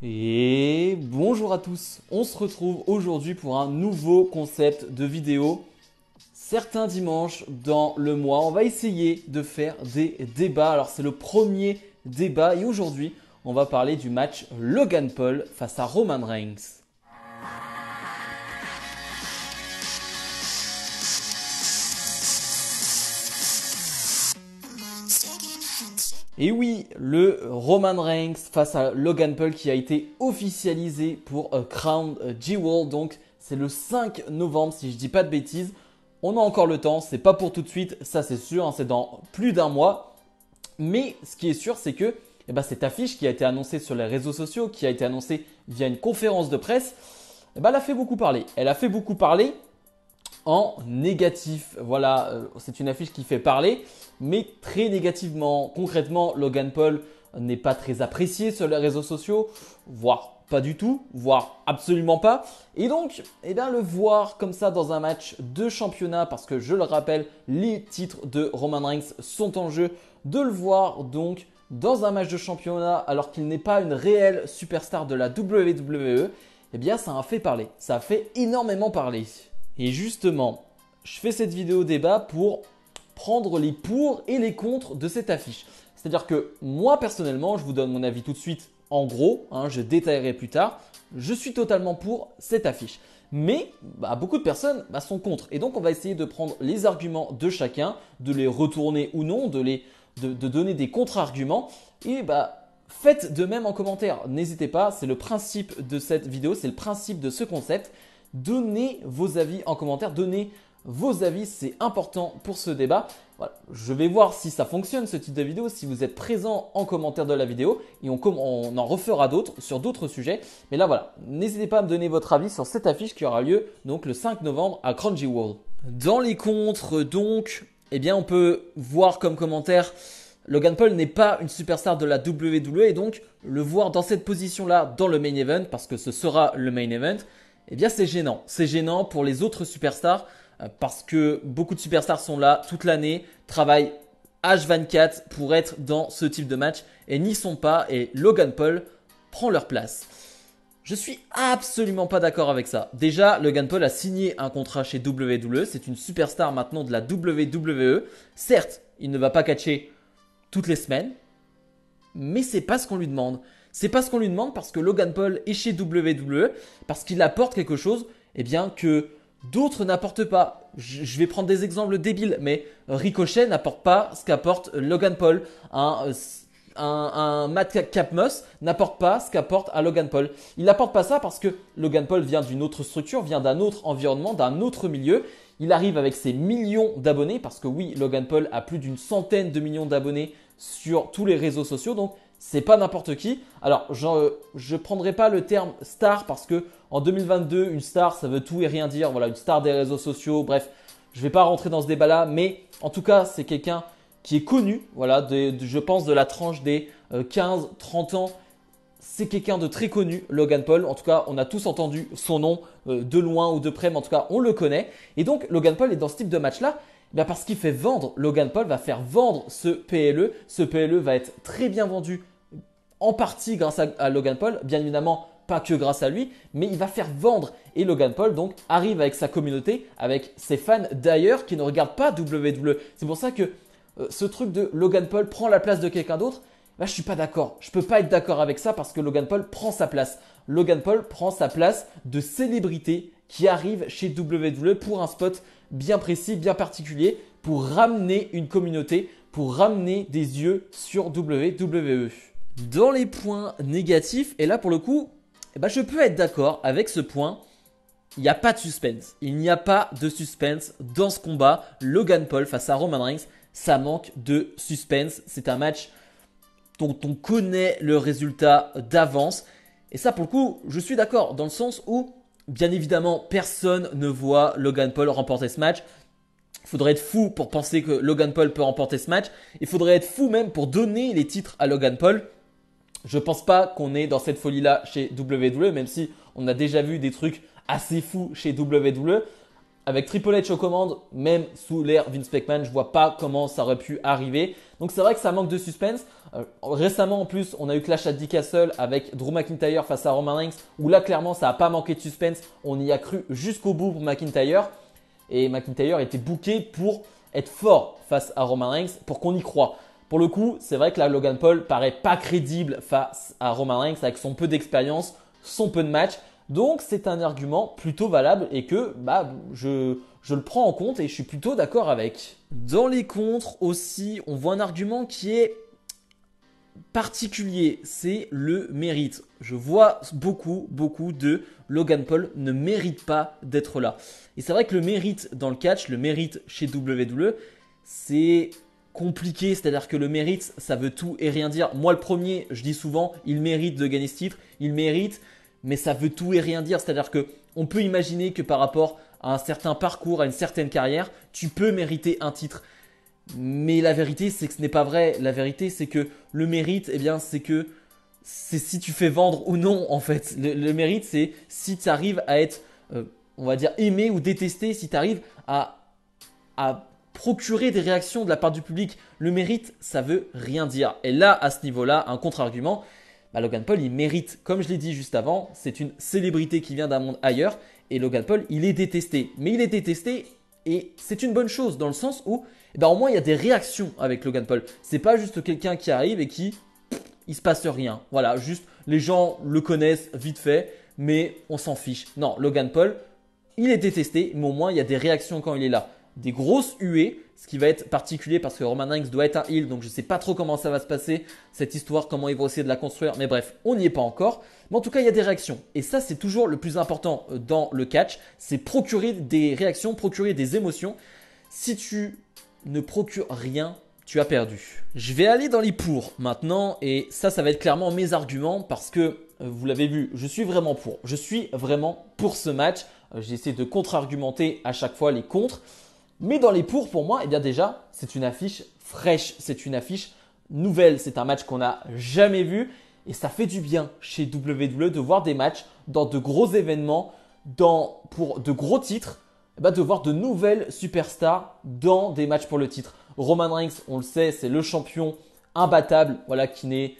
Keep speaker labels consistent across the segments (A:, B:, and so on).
A: Et bonjour à tous, on se retrouve aujourd'hui pour un nouveau concept de vidéo. Certains dimanches dans le mois, on va essayer de faire des débats. Alors c'est le premier débat et aujourd'hui, on va parler du match Logan Paul face à Roman Reigns. Et oui, le Roman Reigns face à Logan Paul qui a été officialisé pour Crown Jewel. Donc c'est le 5 novembre si je dis pas de bêtises. On a encore le temps, c'est pas pour tout de suite, ça c'est sûr, hein, c'est dans plus d'un mois. Mais ce qui est sûr, c'est que cette affiche qui a été annoncée sur les réseaux sociaux, qui a été annoncée via une conférence de presse, elle a fait beaucoup parler. Elle a fait beaucoup parler en négatif. Voilà, c'est une affiche qui fait parler, mais très négativement. Concrètement, Logan Paul n'est pas très apprécié sur les réseaux sociaux, voire pas du tout, voire absolument pas. Et donc, le voir comme ça dans un match de championnat, parce que je le rappelle, les titres de Roman Reigns sont en jeu, de le voir donc dans un match de championnat alors qu'il n'est pas une réelle superstar de la WWE, ça a fait parler, ça a fait énormément parler. Et justement, je fais cette vidéo débat pour prendre les pour et les contre de cette affiche. C'est-à-dire que moi personnellement, je vous donne mon avis tout de suite en gros, je détaillerai plus tard, je suis totalement pour cette affiche. Mais beaucoup de personnes sont contre. Et donc on va essayer de prendre les arguments de chacun, de les retourner ou non, de donner des contre-arguments. Et faites de même en commentaire. N'hésitez pas, c'est le principe de cette vidéo, c'est le principe de ce concept. Donnez vos avis en commentaire, donnez vos avis, c'est important pour ce débat. Voilà. Je vais voir si ça fonctionne ce type de vidéo, si vous êtes présent en commentaire de la vidéo et on en refera d'autres sur d'autres sujets. Mais là voilà, n'hésitez pas à me donner votre avis sur cette affiche qui aura lieu donc le 5 novembre à Crown Jewel. Dans les contres donc, on peut voir comme commentaire Logan Paul n'est pas une superstar de la WWE et donc le voir dans cette position-là dans le main event, parce que ce sera le main event, c'est gênant. C'est gênant pour les autres superstars parce que beaucoup de superstars sont là toute l'année, travaillent H24 pour être dans ce type de match et n'y sont pas, et Logan Paul prend leur place. Je suis absolument pas d'accord avec ça. Déjà, Logan Paul a signé un contrat chez WWE, c'est une superstar maintenant de la WWE. Certes, il ne va pas catcher toutes les semaines, mais c'est pas ce qu'on lui demande. C'est pas ce qu'on lui demande parce que Logan Paul est chez WWE, parce qu'il apporte quelque chose que d'autres n'apportent pas. Je vais prendre des exemples débiles, mais Ricochet n'apporte pas ce qu'apporte Logan Paul. Un Matt Capmos n'apporte pas ce qu'apporte à Logan Paul. Il n'apporte pas ça parce que Logan Paul vient d'une autre structure, vient d'un autre environnement, d'un autre milieu. Il arrive avec ses millions d'abonnés parce que oui, Logan Paul a plus d'une centaine de millions d'abonnés sur tous les réseaux sociaux. Donc, c'est pas n'importe qui. Alors, je prendrai pas le terme star parce que en 2022, une star, ça veut tout et rien dire. Voilà, une star des réseaux sociaux. Bref, je vais pas rentrer dans ce débat-là, mais en tout cas, c'est quelqu'un qui est connu. Voilà, je pense de la tranche des 15-30 ans. C'est quelqu'un de très connu, Logan Paul. En tout cas, on a tous entendu son nom de loin ou de près, mais en tout cas, on le connaît. Et donc, Logan Paul est dans ce type de match-là. Parce qu'il fait vendre, Logan Paul va faire vendre ce PLE. Ce PLE va être très bien vendu en partie grâce à Logan Paul. Bien évidemment, pas que grâce à lui, mais il va faire vendre. Et Logan Paul donc arrive avec sa communauté, avec ses fans d'ailleurs qui ne regardent pas WWE. C'est pour ça que ce truc de Logan Paul prend la place de quelqu'un d'autre, je suis pas d'accord. Je peux pas être d'accord avec ça parce que Logan Paul prend sa place. Logan Paul prend sa place de célébrité qui arrive chez WWE pour un spot bien précis, bien particulier, pour ramener une communauté, pour ramener des yeux sur WWE. Dans les points négatifs, et là pour le coup, je peux être d'accord avec ce point. Il n'y a pas de suspense. Il n'y a pas de suspense dans ce combat. Logan Paul face à Roman Reigns, ça manque de suspense. C'est un match dont on connaît le résultat d'avance. Et ça, pour le coup, je suis d'accord dans le sens où, bien évidemment, personne ne voit Logan Paul remporter ce match. Il faudrait être fou pour penser que Logan Paul peut remporter ce match. Il faudrait être fou même pour donner les titres à Logan Paul. Je pense pas qu'on est dans cette folie-là chez WWE, même si on a déjà vu des trucs assez fous chez WWE. avec Triple H aux commandes, même sous l'ère Vince McMahon, je vois pas comment ça aurait pu arriver. Donc c'est vrai que ça manque de suspense. Récemment en plus, on a eu Clash at the Castle avec Drew McIntyre face à Roman Reigns, où là clairement ça n'a pas manqué de suspense. On y a cru jusqu'au bout pour McIntyre. Et McIntyre était booké pour être fort face à Roman Reigns, pour qu'on y croie. Pour le coup, c'est vrai que là, Logan Paul paraît pas crédible face à Roman Reigns avec son peu d'expérience, son peu de match. Donc, c'est un argument plutôt valable et que je le prends en compte et je suis plutôt d'accord avec. Dans les contres aussi, on voit un argument qui est particulier, c'est le mérite. Je vois beaucoup de Logan Paul ne mérite pas d'être là. Et c'est vrai que le mérite dans le catch, le mérite chez WWE, c'est compliqué, c'est-à-dire que le mérite, ça veut tout et rien dire. Moi, le premier, je dis souvent, il mérite de gagner ce titre, il mérite, mais ça veut tout et rien dire. C'est-à-dire que on peut imaginer que par rapport à un certain parcours, à une certaine carrière, tu peux mériter un titre. Mais la vérité, c'est que ce n'est pas vrai. La vérité, c'est que le mérite, eh bien, c'est si tu fais vendre ou non, en fait. Le mérite, c'est si tu arrives à être, on va dire, aimé ou détesté, si tu arrives à procurer des réactions de la part du public. Le mérite, ça veut rien dire. Et là, à ce niveau-là, un contre-argument, Logan Paul, il mérite. Comme je l'ai dit juste avant, c'est une célébrité qui vient d'un monde ailleurs. Et Logan Paul, il est détesté. Mais il est détesté et c'est une bonne chose dans le sens où, au moins, il y a des réactions avec Logan Paul. C'est pas juste quelqu'un qui arrive et il se passe rien. Voilà, juste les gens le connaissent vite fait, mais on s'en fiche. Non, Logan Paul, il est détesté, mais au moins, il y a des réactions quand il est là. Des grosses huées, ce qui va être particulier parce que Roman Reigns doit être un heel, donc je ne sais pas trop comment ça va se passer, cette histoire, comment ils vont essayer de la construire, mais bref, on n'y est pas encore. Mais en tout cas, il y a des réactions. Et ça, c'est toujours le plus important dans le catch, c'est procurer des réactions, procurer des émotions. Si tu ne procures rien, tu as perdu. Je vais aller dans les pour maintenant, et ça va être clairement mes arguments parce que, vous l'avez vu, je suis vraiment pour. Je suis vraiment pour ce match. J'essaie de contre-argumenter à chaque fois les contres. Mais dans les pour moi, eh bien déjà, c'est une affiche fraîche, c'est une affiche nouvelle, c'est un match qu'on n'a jamais vu et ça fait du bien chez WWE de voir des matchs dans de gros événements, pour de gros titres, de voir de nouvelles superstars dans des matchs pour le titre. Roman Reigns, on le sait, c'est le champion imbattable, voilà, qui n'est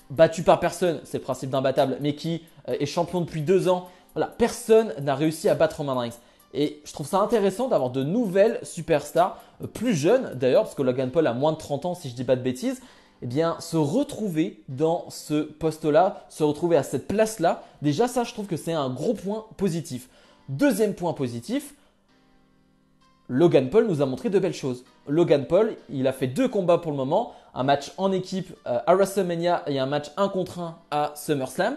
A: battu par personne, c'est le principe d'imbattable, mais qui est champion depuis 2 ans. Voilà, personne n'a réussi à battre Roman Reigns. Et je trouve ça intéressant d'avoir de nouvelles superstars, plus jeunes d'ailleurs, parce que Logan Paul a moins de 30 ans si je ne dis pas de bêtises, eh bien se retrouver dans ce poste-là, se retrouver à cette place-là, déjà ça je trouve que c'est un gros point positif. Deuxième point positif, Logan Paul nous a montré de belles choses. Logan Paul, il a fait 2 combats pour le moment, un match en équipe à WrestleMania et un match 1 contre 1 à SummerSlam.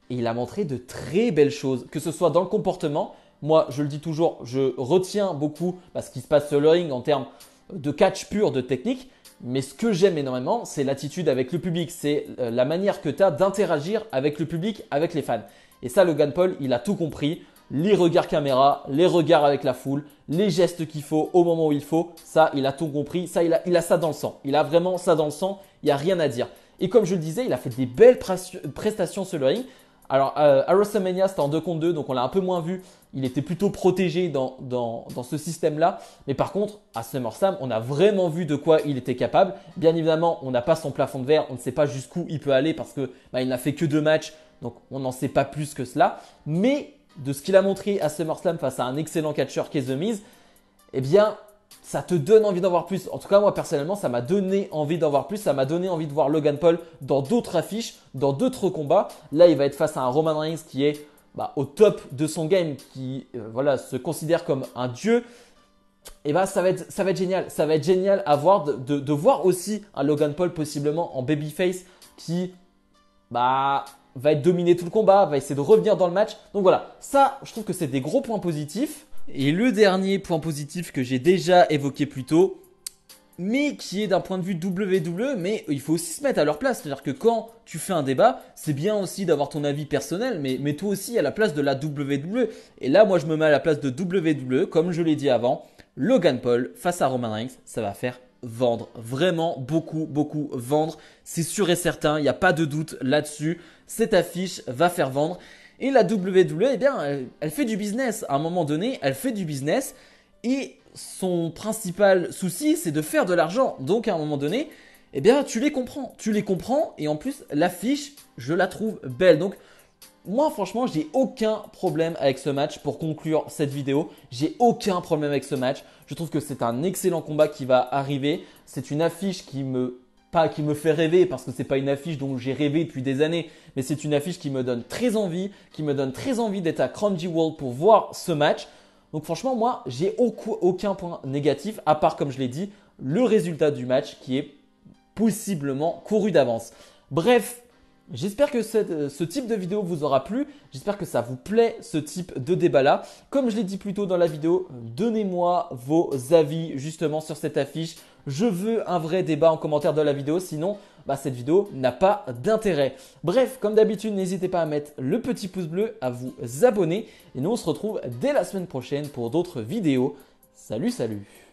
A: Et il a montré de très belles choses, que ce soit dans le comportement. Moi, je le dis toujours, je retiens beaucoup ce qui se passe sur le ring en termes de catch pur, de technique. Mais ce que j'aime énormément, c'est l'attitude avec le public. C'est la manière que tu as d'interagir avec le public, avec les fans. Et ça, Logan Paul, il a tout compris. Les regards caméra, les regards avec la foule, les gestes qu'il faut au moment où il faut. Ça, il a tout compris. Ça, il a ça dans le sang. Il a vraiment ça dans le sang. Il n'y a rien à dire. Et comme je le disais, il a fait des belles prestations sur le ring. Alors, à WrestleMania, c'était en 2 contre 2, donc on l'a un peu moins vu. Il était plutôt protégé dans ce système-là. Mais par contre, à SummerSlam, on a vraiment vu de quoi il était capable. Bien évidemment, on n'a pas son plafond de verre. On ne sait pas jusqu'où il peut aller parce que il n'a fait que 2 matchs. Donc, on n'en sait pas plus que cela. Mais de ce qu'il a montré à SummerSlam face à un excellent catcheur qu'est The Miz, eh bien, ça te donne envie d'en voir plus. En tout cas, moi, personnellement, ça m'a donné envie d'en voir plus. Ça m'a donné envie de voir Logan Paul dans d'autres affiches, dans d'autres combats. Là, il va être face à un Roman Reigns qui est au top de son game, qui se considère comme un dieu. Et ça va être génial. Ça va être génial à voir, de voir aussi un Logan Paul possiblement en babyface qui va être dominé tout le combat, va essayer de revenir dans le match. Donc voilà, ça, je trouve que c'est des gros points positifs. Et le dernier point positif que j'ai déjà évoqué plus tôt, mais qui est d'un point de vue WWE, mais il faut aussi se mettre à leur place. C'est-à-dire que quand tu fais un débat, c'est bien aussi d'avoir ton avis personnel, mais mets-toi aussi à la place de la WWE. Et là, moi, je me mets à la place de WWE, comme je l'ai dit avant. Logan Paul face à Roman Reigns, ça va faire vendre. Vraiment beaucoup vendre. C'est sûr et certain, il n'y a pas de doute là-dessus. Cette affiche va faire vendre. Et la WWE, eh bien, elle fait du business. À un moment donné, elle fait du business. Et son principal souci, c'est de faire de l'argent. Donc, à un moment donné, eh bien, tu les comprends. Tu les comprends. Et en plus, l'affiche, je la trouve belle. Donc, moi, franchement, j'ai aucun problème avec ce match pour conclure cette vidéo. J'ai aucun problème avec ce match. Je trouve que c'est un excellent combat qui va arriver. C'est une affiche qui me fait rêver parce que c'est pas une affiche dont j'ai rêvé depuis des années, mais c'est une affiche qui me donne très envie, d'être à Crown Jewel pour voir ce match. Donc franchement, moi, j'ai aucun point négatif à part, comme je l'ai dit, le résultat du match qui est possiblement couru d'avance. Bref. J'espère que ce type de vidéo vous aura plu. J'espère que ça vous plaît, ce type de débat-là. Comme je l'ai dit plus tôt dans la vidéo, donnez-moi vos avis justement sur cette affiche. Je veux un vrai débat en commentaire de la vidéo, sinon cette vidéo n'a pas d'intérêt. Bref, comme d'habitude, n'hésitez pas à mettre le petit pouce bleu, à vous abonner. Et nous, on se retrouve dès la semaine prochaine pour d'autres vidéos. Salut, salut!